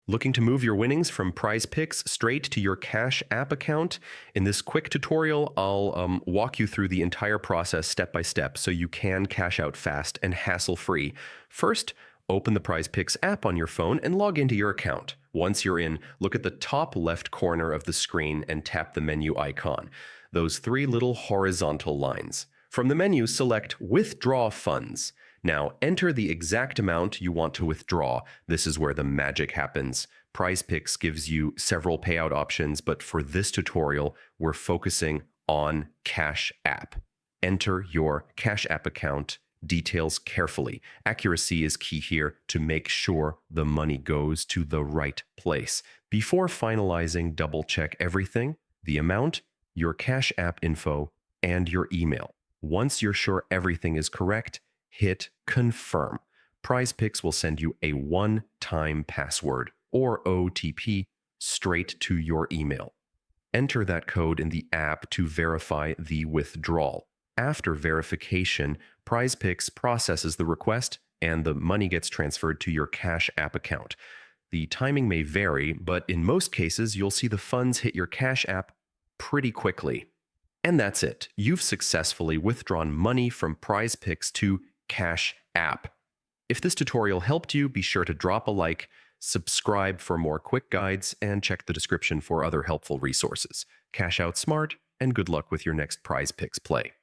Looking to move your winnings from PrizePicks straight to your Cash App account? In this quick tutorial, I'll walk you through the entire process step by step so you can cash out fast and hassle-free. First, open the PrizePicks app on your phone and log into your account. Once you're in, look at the top left corner of the screen and tap the menu icon, those three little horizontal lines. From the menu, select Withdraw Funds. Now, enter the exact amount you want to withdraw. This is where the magic happens. PrizePicks gives you several payout options, but for this tutorial, we're focusing on Cash App. Enter your Cash App account details carefully. Accuracy is key here to make sure the money goes to the right place. Before finalizing, double-check everything: the amount, your Cash App info, and your email. Once you're sure everything is correct, hit Confirm. PrizePicks will send you a one-time password, or OTP, straight to your email. Enter that code in the app to verify the withdrawal. After verification, PrizePicks processes the request and the money gets transferred to your Cash App account. The timing may vary, but in most cases, you'll see the funds hit your Cash App pretty quickly. And that's it. You've successfully withdrawn money from PrizePicks to Cash App. If this tutorial helped you, be sure to drop a like, subscribe for more quick guides, and check the description for other helpful resources. Cash out smart, and good luck with your next PrizePicks play.